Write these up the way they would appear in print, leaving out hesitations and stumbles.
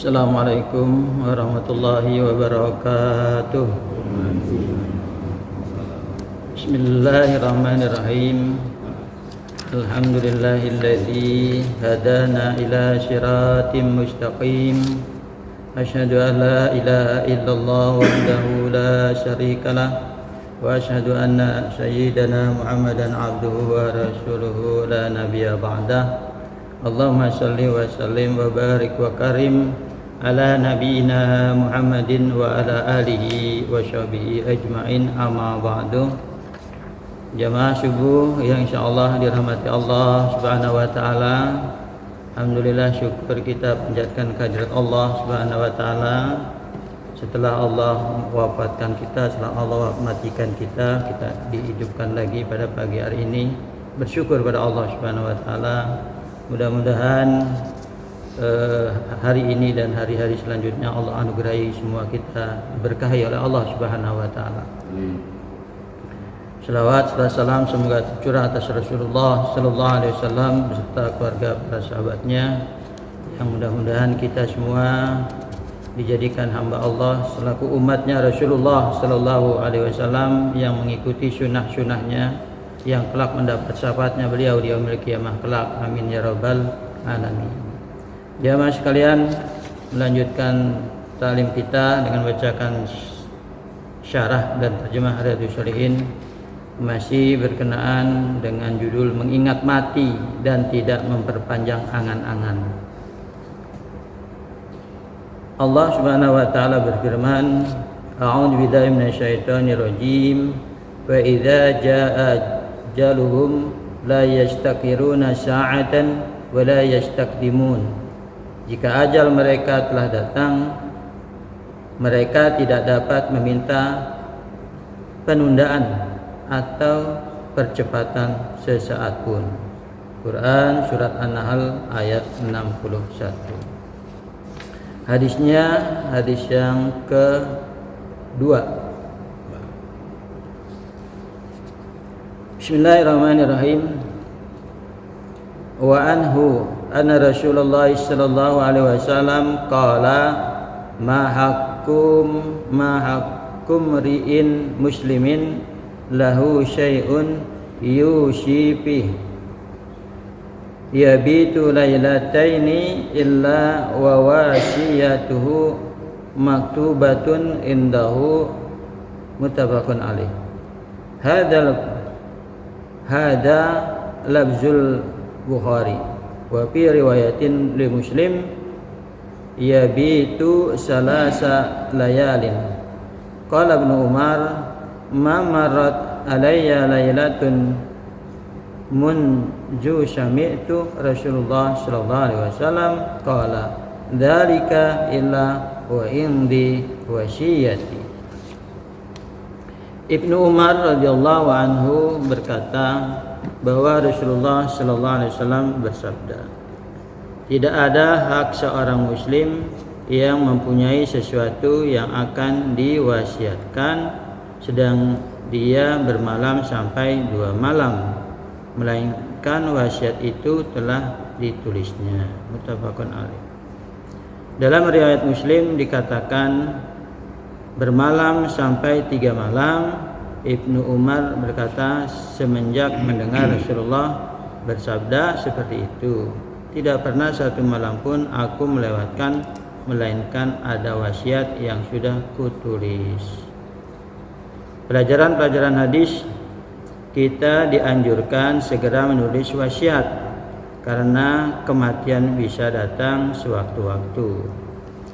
Assalamualaikum warahmatullahi wabarakatuh. Bismillahirrahmanirrahim. Alhamdulillahilladzi hadana ila siratim mustaqim. Asyhadu an la ilaha illallah wahdahu la syarikalah wa asyhadu anna sayyidana Muhammadan abduhu wa rasuluhu la nabiyya ba'dah. Allahumma salli wa sallim wa barik wa karim ala nabiyyina Muhammadin wa ala alihi wa sahbihi ajma'in, amma ba'du. Jamaah subuh yang insyaallah dirahmati Allah Subhanahu wa taala. Alhamdulillah, syukur kita panjatkan kehadirat Allah Subhanahu wa taala. Setelah Allah wafatkan kita, setelah Allah matikan kita dihidupkan lagi pada pagi hari ini. Bersyukur pada Allah Subhanahu wa taala. Mudah-mudahan hari ini dan hari-hari selanjutnya Allah anugerahi semua kita, diberkahi oleh Allah Subhanahu wa taala. Selawat serta salam semoga tercurah atas Rasulullah sallallahu alaihi wasallam beserta keluarga para sahabatnya, yang mudah-mudahan kita semua dijadikan hamba Allah selaku umatnya Rasulullah sallallahu alaihi wasallam yang mengikuti sunnah-sunnahnya, yang kelak mendapat syafaatnya beliau di yaumil qiyamah kelak. Amin ya rabbal alamin. Jamaah sekalian, melanjutkan ta'lim kita dengan bacakan syarah dan terjemah Riyadhus Shalihin, masih berkenaan dengan judul mengingat mati dan tidak memperpanjang angan-angan. Allah Subhanahu wa taala berfirman, A'udzu billahi minasyaitonir rajim. Wa idza jaa ajaluhum la yastakiruna sa'atan wa la yastakdimun. Jika ajal mereka telah datang, mereka tidak dapat meminta penundaan atau percepatan sesaat pun. Quran surat An-Nahl ayat 61. Hadisnya hadis yang kedua. Bismillahirrahmanirrahim. Wa anhu anna Rasulullah sallallahu alaihi wasallam qala ma hakum ri'in muslimin lahu syai'un yushifi yabitu lailataini illa wa wasiyatuhu maktubatun indahu, muttafaqun alaih. Hada lafzul Bukhari wa fi riwayatin li Muslim yabitu salasa layalin. Qala Ibnu Umar ma marrat alayya lailatun munju sami'tu Rasulullah sallallahu alaihi wasallam qala dzalika illa wa indi wasiyati. Ibnu Umar radhiyallahu anhu berkata bahwa Rasulullah sallallahu alaihi wasallam bersabda, tidak ada hak seorang muslim yang mempunyai sesuatu yang akan diwasiatkan sedang dia bermalam sampai 2 malam, melainkan wasiat itu telah ditulisnya. Muttafaqun alaih. Dalam riwayat Muslim dikatakan bermalam sampai 3 malam. Ibnu Umar berkata, semenjak mendengar Rasulullah bersabda seperti itu, tidak pernah satu malam pun aku melewatkan melainkan ada wasiat yang sudah kutulis. Pelajaran-pelajaran hadis, kita dianjurkan segera menulis wasiat karena kematian bisa datang sewaktu-waktu,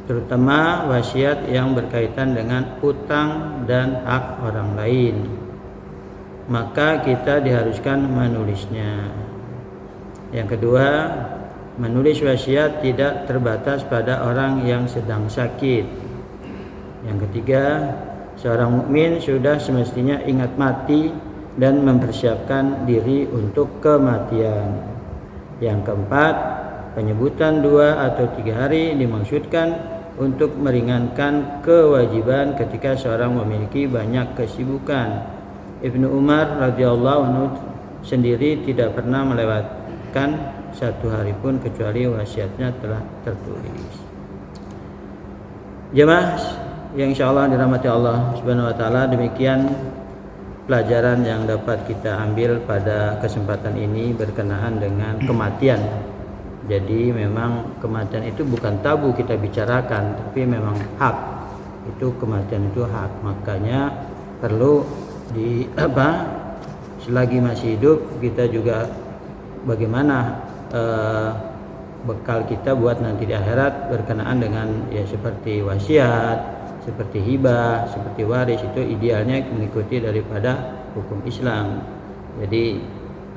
terutama wasiat yang berkaitan dengan utang dan hak orang lain. Maka kita diharuskan menulisnya. Yang kedua, menulis wasiat tidak terbatas pada orang yang sedang sakit. Yang ketiga, seorang mukmin sudah semestinya ingat mati dan mempersiapkan diri untuk kematian. Yang keempat, penyebutan 2 atau 3 hari dimaksudkan untuk meringankan kewajiban ketika seorang memiliki banyak kesibukan. Ibnu Umar radhiyallahu anhu sendiri tidak pernah melewatkan 1 hari pun kecuali wasiatnya telah tertulis. Jemaah yang insyaallah dirahmati Allah Subhanahu wa taala, demikian pelajaran yang dapat kita ambil pada kesempatan ini berkenaan dengan kematian. Jadi memang kematian itu bukan tabu kita bicarakan, tapi memang hak. Itu kematian itu hak. Makanya perlu selagi masih hidup kita juga bagaimana bekal kita buat nanti di akhirat berkenaan dengan ya seperti wasiat, seperti hibah, seperti waris, itu idealnya mengikuti daripada hukum Islam. Jadi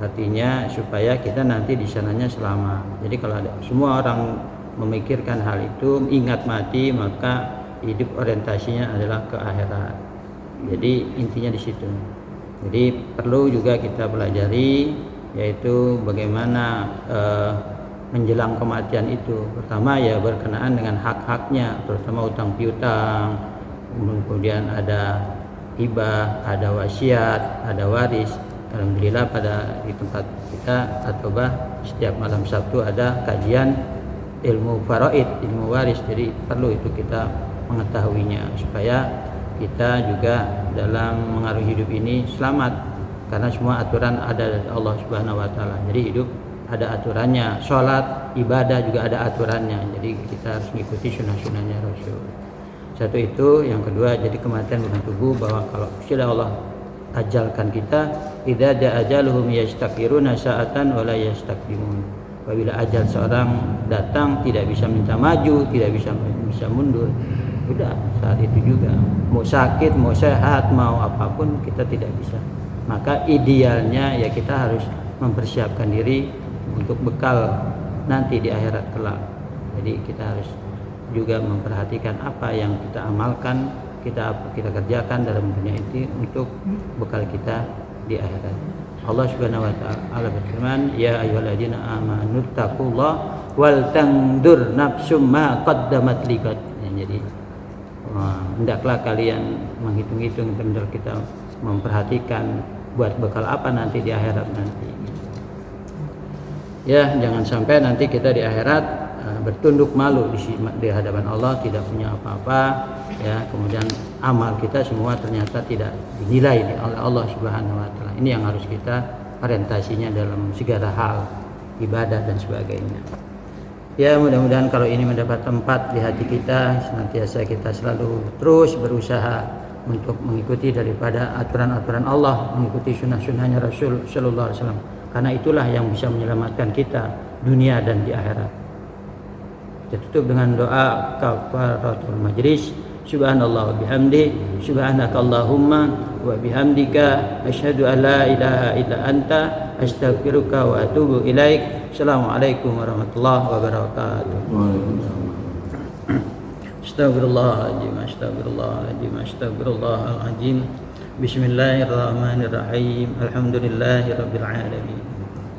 artinya supaya kita nanti di sananya selamat. Jadi kalau ada semua orang memikirkan hal itu, ingat mati, maka hidup orientasinya adalah ke akhirat. Jadi intinya di situ. Jadi perlu juga kita pelajari, yaitu bagaimana menjelang kematian itu. Pertama ya berkenaan dengan hak-haknya, terutama utang piutang, kemudian ada hibah, ada wasiat, ada waris. Alhamdulillah pada di tempat kita At-Taubah setiap malam Sabtu ada kajian ilmu faraid, ilmu waris. Jadi perlu itu kita mengetahuinya supaya kita juga dalam mengarungi hidup ini selamat, karena semua aturan ada dari Allah Subhanahu wa taala. Jadi hidup ada aturannya, sholat, ibadah juga ada aturannya. Jadi kita harus mengikuti sunnah-sunnahnya Rasul. Satu itu, yang kedua, jadi kematian bukan tubuh, bahwa kalau sudah Allah ajalkan kita, idza jaa ajaluhum yastakbiruna sa'atan wa la yastakdimun. Apabila ajal seorang datang, tidak bisa minta maju, tidak bisa mundur. Sudah saat itu juga, mau sakit, mau sehat, mau apapun kita tidak bisa. Maka idealnya ya kita harus mempersiapkan diri untuk bekal nanti di akhirat kelak. Jadi kita harus juga memperhatikan apa yang kita amalkan, kita kerjakan dalam dunia ini untuk bekal kita di akhirat. Allah Subhanahu wa taala berfirman, ya ayyuhalladzina amanu taqullaha wal tandur nafsum ma qaddamat liqad. Jadi hendaklah kalian menghitung-hitung, benar kita memperhatikan buat bekal apa nanti di akhirat nanti. Ya, jangan sampai nanti kita di akhirat bertunduk malu di hadapan Allah, tidak punya apa-apa, ya, kemudian amal kita semua ternyata tidak dinilai oleh Allah Subhanahu wa taala. Ini yang harus kita orientasinya dalam segala hal, ibadah dan sebagainya. Ya, mudah-mudahan kalau ini mendapat tempat di hati kita, senantiasa kita selalu terus berusaha untuk mengikuti daripada aturan-aturan Allah, mengikuti sunnah-sunnahnya Rasul sallallahu alaihi wasallam. Karena itulah yang bisa menyelamatkan kita dunia dan di akhirat. Kita tutup dengan doa kafaratul majlis. Subhanallah wa bihamdi, subhanakallahumma wa bihamdika, asyhadu an la ilaha illa anta, astaghfiruka wa atubu ilaik. Assalamualaikum warahmatullahi wabarakatuh. Astagfirullahaladzim, astagfirullahaladzim, astagfirullahaladzim. Bismillahirrahmanirrahim. Alhamdulillahirabbil alamin.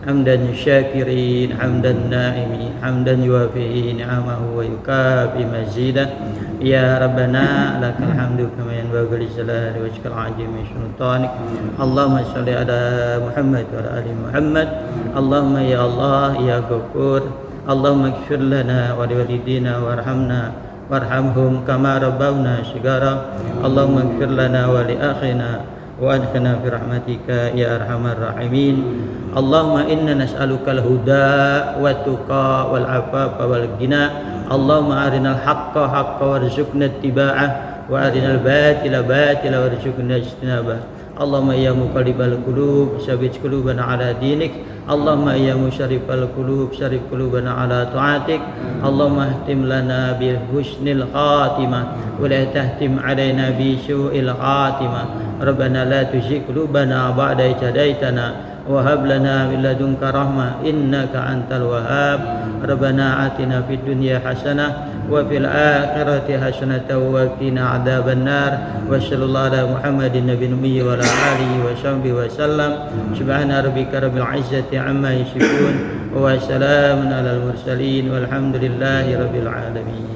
Hamdan syakirin, hamdan na'imin, hamdan yuwafi ni'amahu wa yukafi mazidah. Ya Rabbana lakal hamdu kama yanbaghi li jalali wajhikal azim wa sultanik. Allahumma shalli ala Muhammad wa ala ali Muhammad. Allahumma ya Allah ya Ghafur, Allahumma ighfir lana wa liwalidina warhamna warhamhum kama rabbawna shighara. Allahumma ighfir lana wa li akhina wa adkhilna fi rahmatika ya arhamar rahimin. Allahumma inna nas'aluka al-huda wa tuqa wal afafa wal ghina. Allahumma arinal haqqa haqqa warzuqna ittiba'ah wa arinal batila batila warzuqna ijtinabah. Allahumma ya muqallibal qulub tsabbit qulubana ala dinik. Allahumma ya musyarrifal qulub syarrif qulubana ala ta'atik. Allahumma ihtim lana bi husnil khatimah wa la tahtim alaina bi su'il khatimah. Rabbana la tuzigh qulubana ba'da idh hadaitana wa hab lana min ladunka rahmah innaka antal wahhab. Rabbana atina fid dunya hasanah wa fil akhirati hasanatan wa qina adzaban nar. Wa sallallahu ala Muhammadin nabiyyin ummi wa ala alihi wa sahbihi wa sallam. Subhana rabbika rabbil izzati amma yasifun wa salamun alal mursalin walhamdulillahi rabbil alamin.